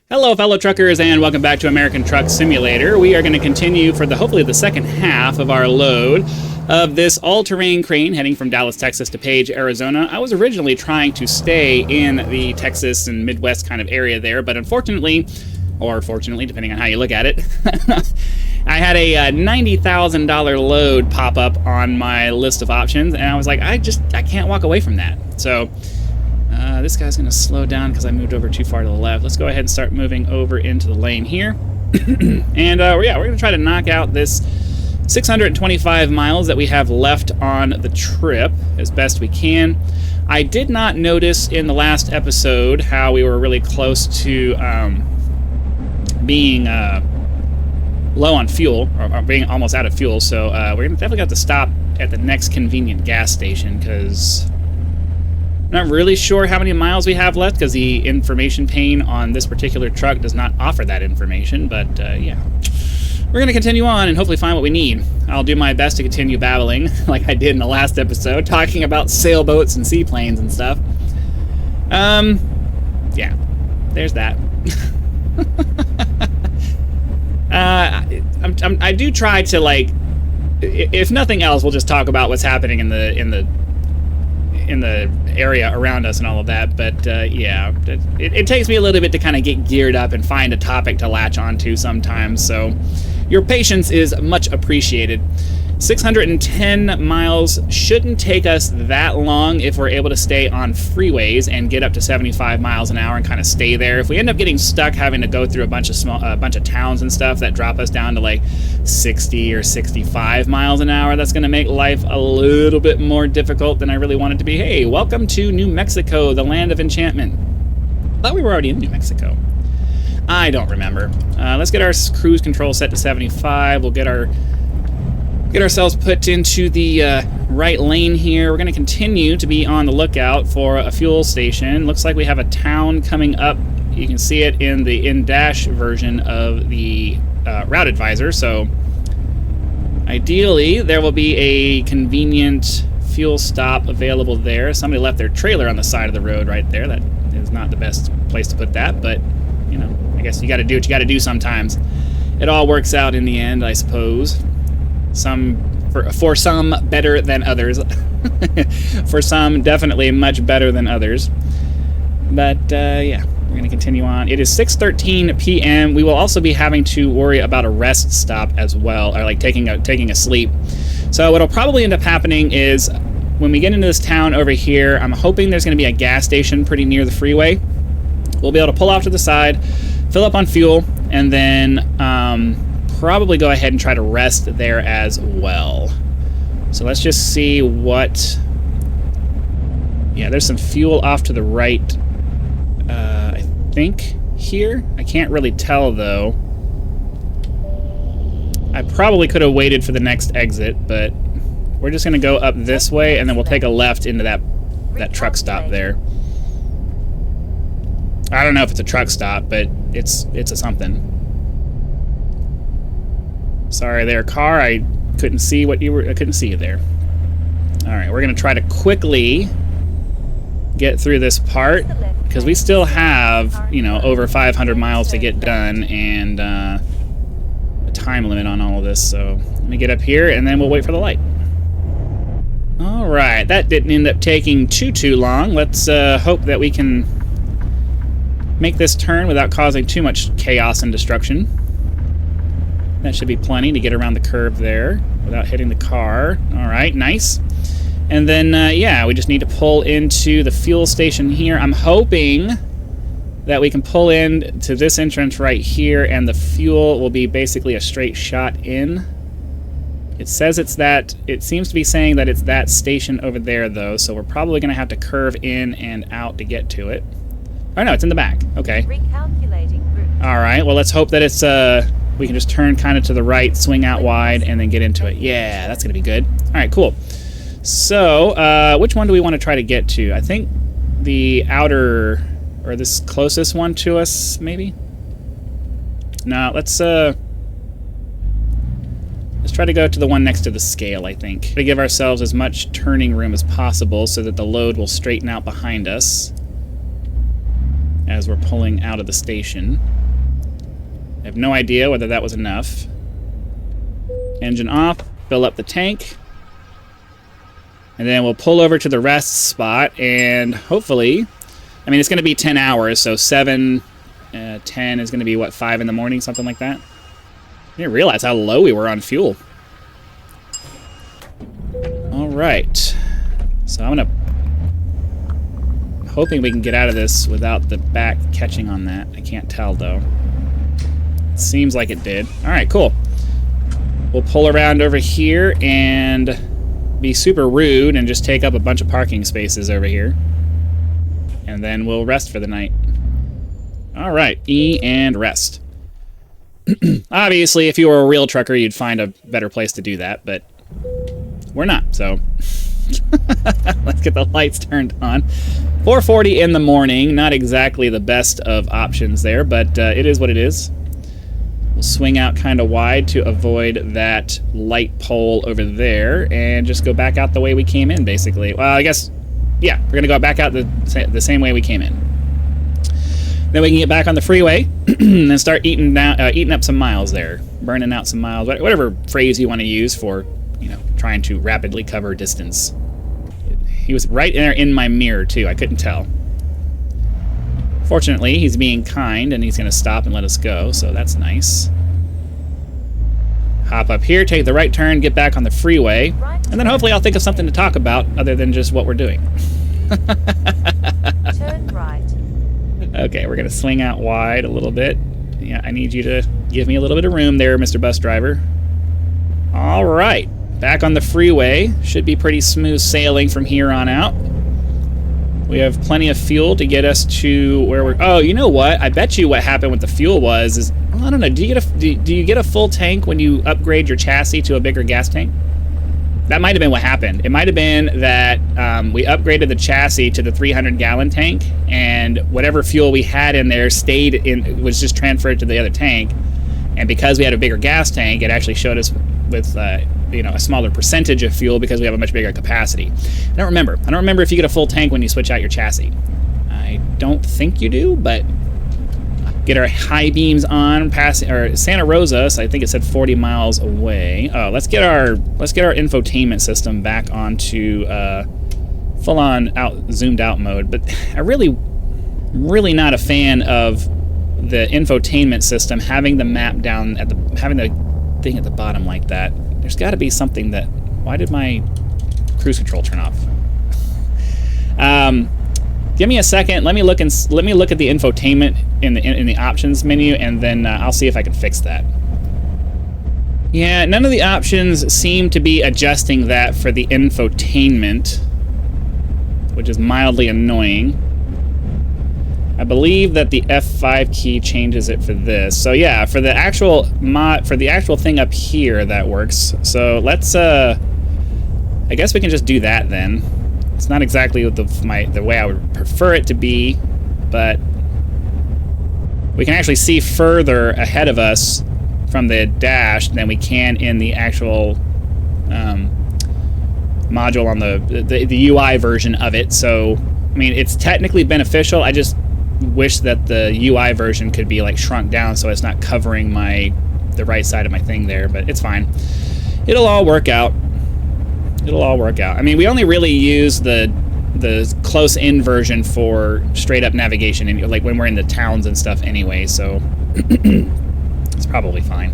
Hello, fellow truckers, and welcome back to American Truck Simulator. We are going to continue for hopefully the second half of our load of this all-terrain crane heading from Dallas, Texas to Page, Arizona. I was originally trying to stay in the Texas and Midwest kind of area there, but unfortunately, or fortunately, depending on how you look at it, I had a $90,000 load pop up on my list of options, and I was like, I can't walk away from that. So this guy's going to slow down because I moved over too far to the left. Let's go ahead and start moving over into the lane here. And yeah, we're going to try to knock out this 625 miles that we have left on the trip as best we can. I did not notice in the last episode how we were really close to being low on fuel, or being almost out of fuel, so we're going to definitely have to stop at the next convenient gas station because I'm not really sure how many miles we have left because the information pane on this particular truck does not offer that information, but yeah. We're going to continue on and hopefully find what we need. I'll do my best to continue babbling like I did in the last episode, talking about sailboats and seaplanes and stuff. Yeah, there's that. I do try to, like, if nothing else, we'll just talk about what's happening in the area around us and all of that, but yeah, it takes me a little bit to kind of get geared up and find a topic to latch onto sometimes, so your patience is much appreciated. 610 miles shouldn't take us that long if we're able to stay on freeways and get up to 75 miles an hour and kind of stay there. If we end up getting stuck having to go through a bunch of towns and stuff that drop us down to like 60 or 65 miles an hour, that's going to make life a little bit more difficult than I really want it to be. Hey, welcome to New Mexico, the land of enchantment. I thought we were already in New Mexico. I don't remember. Let's get our cruise control set to 75. We'll get ourselves put into the right lane here. We're going to continue to be on the lookout for a fuel station. Looks like we have a town coming up. You can see it in the in-dash version of the route advisor. So ideally, there will be a convenient fuel stop available there. Somebody left their trailer on the side of the road right there. That is not the best place to put that, but you know, I guess you got to do what you got to do sometimes. It all works out in the end, I suppose. For some better than others. For some definitely much better than others. But yeah, we're going to continue on. It is 6:13 p.m. We will also be having to worry about a rest stop as well, or like taking a sleep. So what'll probably end up happening is when we get into this town over here, I'm hoping there's going to be a gas station pretty near the freeway. We'll be able to pull off to the side, fill up on fuel, and then probably go ahead and try to rest there as well. So let's just see what... Yeah, there's some fuel off to the right, I think, here. I can't really tell, though. I probably could have waited for the next exit, but we're just going to go up this way, and then we'll take a left into that truck stop there. I don't know if it's a truck stop, but it's a something. Sorry there, car. I couldn't see what you were. I couldn't see you there. All right, we're gonna try to quickly get through this part because we still have, you know, over 500 miles to get done and a time limit on all of this. So let me get up here and then we'll wait for the light. All right, that didn't end up taking too long. Let's hope that we can make this turn without causing too much chaos and destruction. That should be plenty to get around the curve there without hitting the car. All right, nice. And then, yeah, we just need to pull into the fuel station here. I'm hoping that we can pull in to this entrance right here, and the fuel will be basically a straight shot in. It says it's that. It seems to be saying that it's that station over there, though, so we're probably going to have to curve in and out to get to it. Oh, no, it's in the back. Okay. Recalculating route. All right, well, let's hope that it's... we can just turn kind of to the right, swing out wide, and then get into it. Yeah, that's going to be good. All right, cool. So, which one do we want to try to get to? I think the outer, or this closest one to us, maybe? No, let's try to go to the one next to the scale, I think. To give ourselves as much turning room as possible so that the load will straighten out behind us. as we're pulling out of the station. I have no idea whether that was enough. Engine off, fill up the tank. And then we'll pull over to the rest spot, and hopefully, I mean, it's going to be 10 hours, so 7, 10 is going to be, what, 5 in the morning, something like that? I didn't realize how low we were on fuel. All right. So I'm hoping we can get out of this without the back catching on that. I can't tell, though. Seems like it did. All right, cool. We'll pull around over here and be super rude and just take up a bunch of parking spaces over here. And then we'll rest for the night. All right, E and rest. Obviously, if you were a real trucker, you'd find a better place to do that, but we're not, so let's get the lights turned on. 4:40 in the morning, not exactly the best of options there, but it is what it is. We'll swing out kind of wide to avoid that light pole over there and just go back out the way we came in, basically. Well, I guess, yeah, we're going to go back out the same way we came in. Then we can get back on the freeway and start eating up some miles there, burning out some miles, whatever phrase you want to use for, you know, trying to rapidly cover distance. He was right there in my mirror, too. I couldn't tell. Fortunately, he's being kind, and he's going to stop and let us go, so that's nice. Hop up here, take the right turn, get back on the freeway, and then hopefully I'll think of something to talk about other than just what we're doing. Turn right. Okay, we're going to swing out wide a little bit. Yeah, I need you to give me a little bit of room there, Mr. Bus Driver. All right, back on the freeway. Should be pretty smooth sailing from here on out. We have plenty of fuel to get us to where we're... Oh, you know what? I bet you what happened with the fuel was... Well, I don't know. Do you get a full tank when you upgrade your chassis to a bigger gas tank? That might have been what happened. It might have been that we upgraded the chassis to the 300-gallon tank, and whatever fuel we had in there was just transferred to the other tank. And because we had a bigger gas tank, it actually showed us with a smaller percentage of fuel because we have a much bigger capacity. I don't remember if you get a full tank when you switch out your chassis. I don't think you do, but get our high beams on, or Santa Rosa, so I think it said 40 miles away. Oh, let's get our infotainment system back onto full-on zoomed out mode. But I really not a fan of the infotainment system having the map down having the thing at the bottom like that. There's got to be something that... Why did my cruise control turn off? Give me a second. Let me look at the infotainment in the options menu, and then I'll see if I can fix that. Yeah, none of the options seem to be adjusting that for the infotainment, which is mildly annoying. I believe that the F5 key changes it for this. So yeah, for the actual thing up here, that works. So let's I guess we can just do that then. It's not exactly the way I would prefer it to be, but we can actually see further ahead of us from the dash than we can in the actual module on the UI version of it. So I mean, it's technically beneficial. I just wish that the UI version could be like shrunk down so it's not covering the right side of my thing there, but it's fine. It'll all work out. I mean, we only really use the close-in version for straight-up navigation, and like when we're in the towns and stuff anyway, so it's probably fine.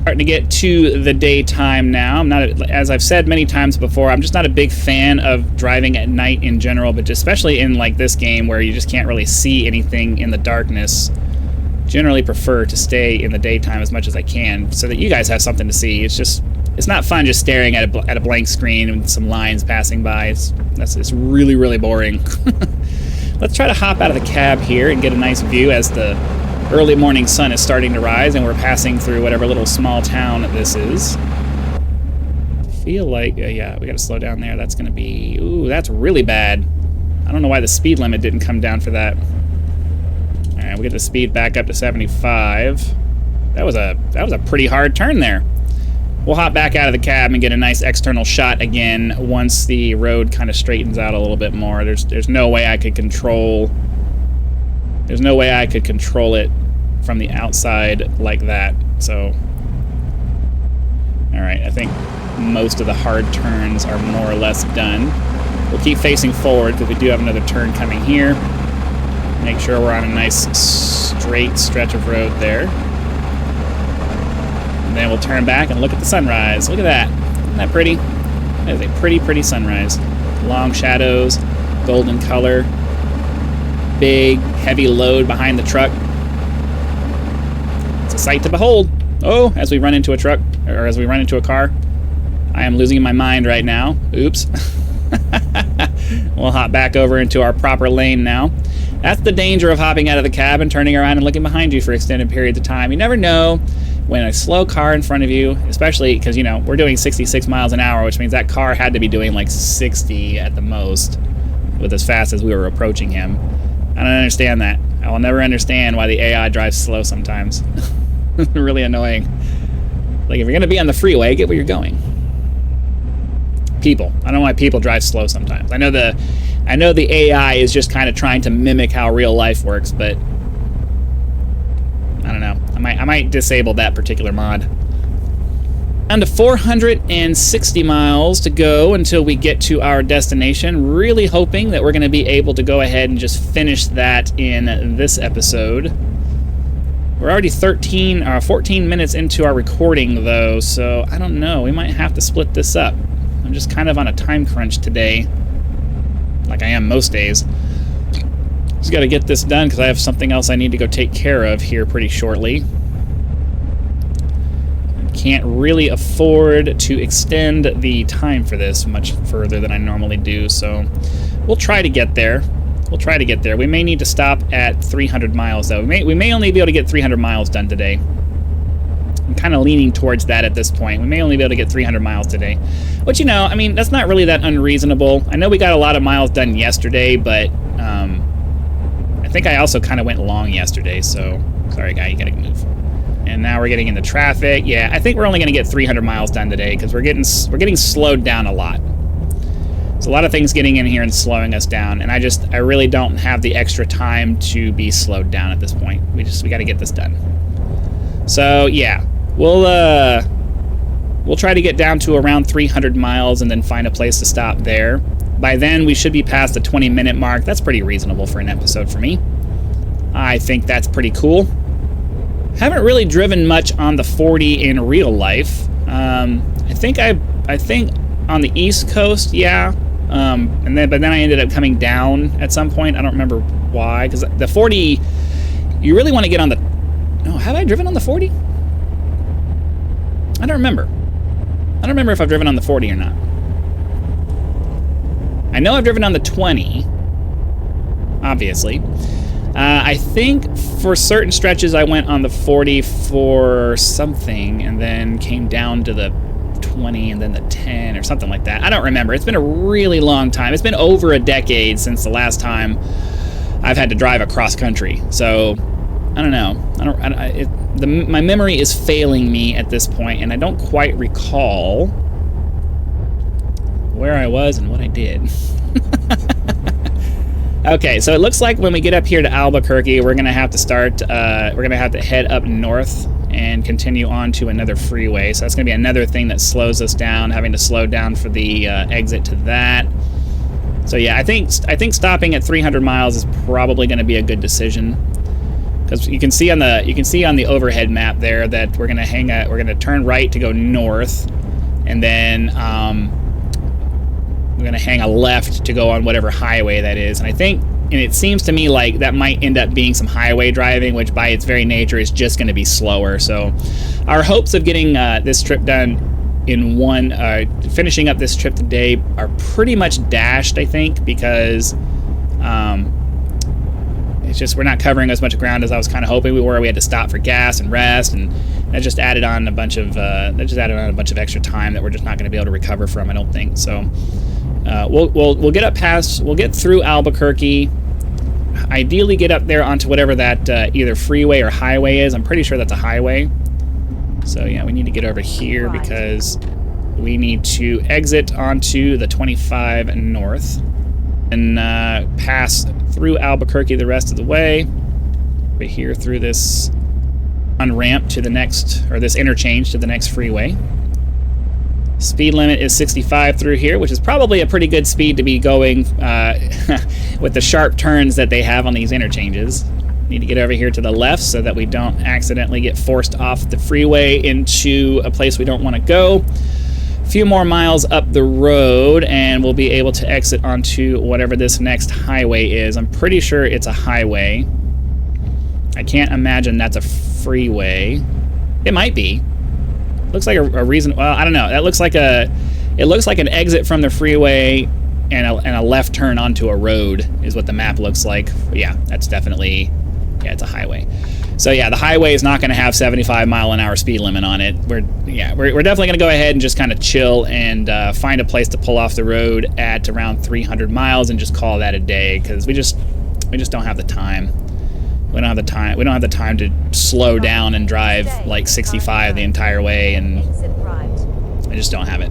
Starting to get to the daytime now. I'm not, as I've said many times before, I'm just not a big fan of driving at night in general, but especially in like this game where you just can't really see anything in the darkness. Generally prefer to stay in the daytime as much as I can so that you guys have something to see. It's not fun just staring at a blank screen with some lines passing by. It's really, really boring. Let's try to hop out of the cab here and get a nice view as the early morning sun is starting to rise and we're passing through whatever little small town this is. I feel like, yeah, we got to slow down there. That's going to be, ooh, that's really bad. I don't know why the speed limit didn't come down for that. All right, we get the speed back up to 75. That was a pretty hard turn there. We'll hop back out of the cab and get a nice external shot again once the road kind of straightens out a little bit more. There's no way I could control There's no way I could control it from the outside like that. So, all right, I think most of the hard turns are more or less done. We'll keep facing forward because we do have another turn coming here. Make sure we're on a nice straight stretch of road there. And then we'll turn back and look at the sunrise. Look at that. Isn't that pretty? That is a pretty, pretty sunrise. Long shadows, golden color, big, heavy load behind the truck. It's a sight to behold. Oh, as we run into a truck, or as we run into a car. I am losing my mind right now. Oops. We'll hop back over into our proper lane now. That's the danger of hopping out of the cab and turning around and looking behind you for extended periods of time. You never know when a slow car in front of you, especially because, you know, we're doing 66 miles an hour, which means that car had to be doing like 60 at the most with as fast as we were approaching him. I don't understand that. I will never understand why the AI drives slow sometimes. Really annoying. Like, if you're going to be on the freeway, get where you're going. People. I don't know why people drive slow sometimes. I know the AI is just kind of trying to mimic how real life works, but I don't know. I might disable that particular mod. Down to 460 miles to go until we get to our destination. Really hoping that we're going to be able to go ahead and just finish that in this episode. We're already 14 minutes into our recording, though, so I don't know. We might have to split this up. I'm just kind of on a time crunch today, like I am most days. Just got to get this done because I have something else I need to go take care of here pretty shortly. Can't really afford to extend the time for this much further than I normally do, so we'll try to get there. We'll try to get there. We may need to stop at 300 miles, though. We may only be able to get 300 miles done today. I'm kind of leaning towards that at this point. We may only be able to get 300 miles today. Which, you know, I mean, that's not really that unreasonable. I know we got a lot of miles done yesterday, but I think I also kind of went long yesterday, so sorry, guy, you gotta move. And now we're getting into traffic. Yeah, I think we're only gonna get 300 miles done today because we're getting slowed down a lot. There's a lot of things getting in here and slowing us down, and I really don't have the extra time to be slowed down at this point. We got to get this done. So yeah, we'll try to get down to around 300 miles and then find a place to stop there. By then, we should be past the 20-minute mark. That's pretty reasonable for an episode for me. I think that's pretty cool. Haven't really driven much on the 40 in real life. I think on the East Coast, yeah. But then I ended up coming down at some point. I don't remember why, because the 40, you really want to get on the... No, have I driven on the 40? I don't remember. I don't remember if I've driven on the 40 or not. I know I've driven on the 20, obviously. I think for certain stretches I went on the 40 for something and then came down to the 20 and then the 10 or something like that. I don't remember. It's been a really long time. It's been over a decade since the last time I've had to drive across country. So I don't know. My memory is failing me at this point, and I don't quite recall where I was and what I did. Okay, so it looks like when we get up here to Albuquerque, we're gonna have to head up north and continue on to another freeway. So that's gonna be another thing that slows us down, having to slow down for the exit to that. So yeah, I think stopping at 300 miles is probably gonna be a good decision, because you can see on the overhead map there that we're gonna turn right to go north, and then we're going to hang a left to go on whatever highway that is. And it seems to me like that might end up being some highway driving, which by its very nature is just going to be slower. So our hopes of getting this trip done in finishing up this trip today are pretty much dashed, I think, because it's just we're not covering as much ground as I was kind of hoping we were. We had to stop for gas and rest, and that just added on a bunch of extra time that we're just not going to be able to recover from, I don't think. So we'll get through Albuquerque, ideally get up there onto whatever that either freeway or highway is. I'm pretty sure that's a highway. So yeah, we need to get over here because we need to exit onto the 25 north and pass through Albuquerque the rest of the way. But here through this on-ramp to the next, or this interchange to the next freeway. Speed limit is 65 through here, which is probably a pretty good speed to be going with the sharp turns that they have on these interchanges. Need to get over here to the left so that we don't accidentally get forced off the freeway into a place we don't want to go. A few more miles up the road and we'll be able to exit onto whatever this next highway is. I'm pretty sure it's a highway. I can't imagine that's a freeway. It might be. Looks like a reason. Well, I don't know. That looks like a. It looks like an exit from the freeway and a left turn onto a road is what the map looks like. But yeah, that's definitely. Yeah, it's a highway. So yeah, the highway is not going to have 75-mile-an-hour speed limit on it. We're definitely going to go ahead and just kind of chill and find a place to pull off the road at around 300 miles and just call that a day because we just don't have the time. We don't have the time. We don't have the time to slow down and drive like 65 the entire way, and I just don't have it.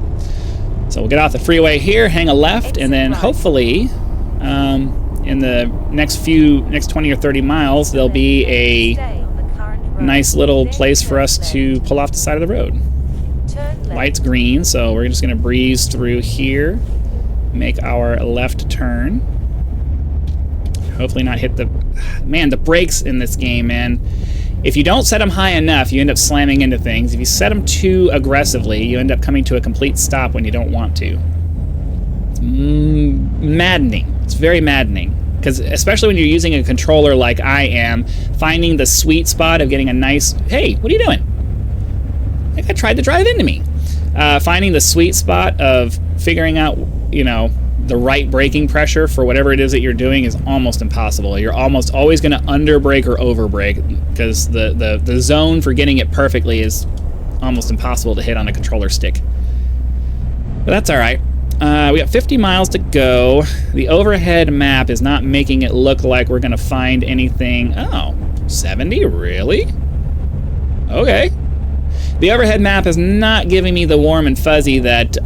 So we'll get off the freeway here, hang a left, and then hopefully, in the next 20 or 30 miles, there'll be a nice little place for us to pull off the side of the road. Light's green, so we're just going to breeze through here, make our left turn. Hopefully not hit the... Man, the brakes in this game, man. If you don't set them high enough, you end up slamming into things. If you set them too aggressively, you end up coming to a complete stop when you don't want to. It's maddening. It's very maddening. Because especially when you're using a controller like I am, finding the sweet spot of getting a nice... Hey, what are you doing? I think I tried to drive into me. Finding the sweet spot of figuring out, you know, the right braking pressure for whatever it is that you're doing is almost impossible. You're almost always going to underbrake or overbrake because the zone for getting it perfectly is almost impossible to hit on a controller stick. But that's all right. We got 50 miles to go. The overhead map is not making it look like we're going to find anything. Oh, 70? Really? Okay. The overhead map is not giving me the warm and fuzzy that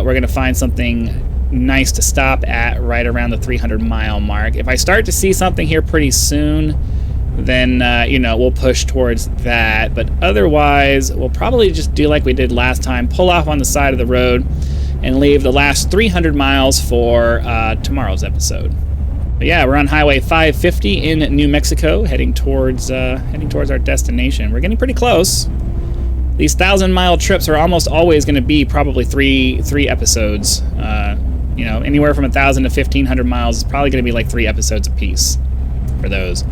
we're going to find something nice to stop at right around the 300-mile mark. If I start to see something here pretty soon, then, you know, we'll push towards that. But otherwise, we'll probably just do like we did last time, pull off on the side of the road and leave the last 300 miles for tomorrow's episode. But yeah, we're on Highway 550 in New Mexico, heading towards our destination. We're getting pretty close. These 1,000-mile trips are almost always going to be probably three episodes. You know, anywhere from 1,000 to 1,500 miles is probably going to be like 3 episodes apiece for those.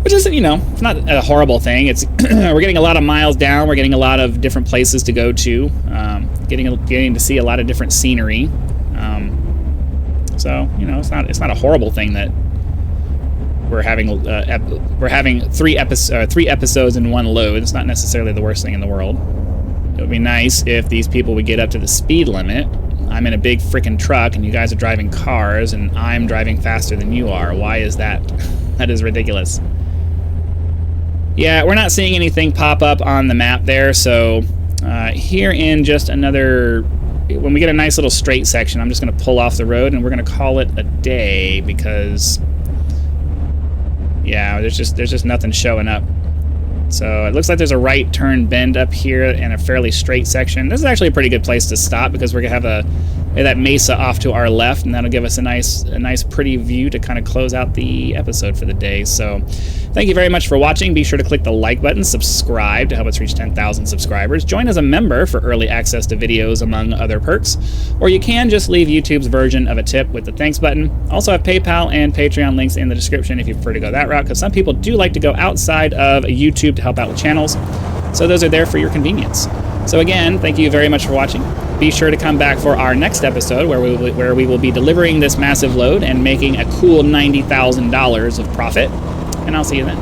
Which isn't, you know, it's not a horrible thing. It's we're getting a lot of miles down. We're getting a lot of different places to go to. Getting to see a lot of different scenery. So you know, it's not a horrible thing that we're having 3 episodes in one load. It's not necessarily the worst thing in the world. It would be nice if these people would get up to the speed limit. I'm in a big freaking truck and you guys are driving cars and I'm driving faster than you are. Why is that? That is ridiculous. Yeah, we're not seeing anything pop up on the map there, so here in just another... When we get a nice little straight section, I'm just going to pull off the road and we're going to call it a day because... Yeah, there's just nothing showing up. So it looks like there's a right turn bend up here and a fairly straight section. This is actually a pretty good place to stop because we're gonna have that mesa off to our left, and that'll give us a nice pretty view to kind of close out the episode for the day. So thank you very much for watching. Be sure to click the like button, subscribe to help us reach 10,000 subscribers. Join as a member for early access to videos among other perks, or you can just leave YouTube's version of a tip with the thanks button. Also have PayPal and Patreon links in the description if you prefer to go that route, because some people do like to go outside of YouTube to help out with channels. So those are there for your convenience. So again, thank you very much for watching. Be sure to come back for our next episode where we will be delivering this massive load and making a cool $90,000 of profit. And I'll see you then.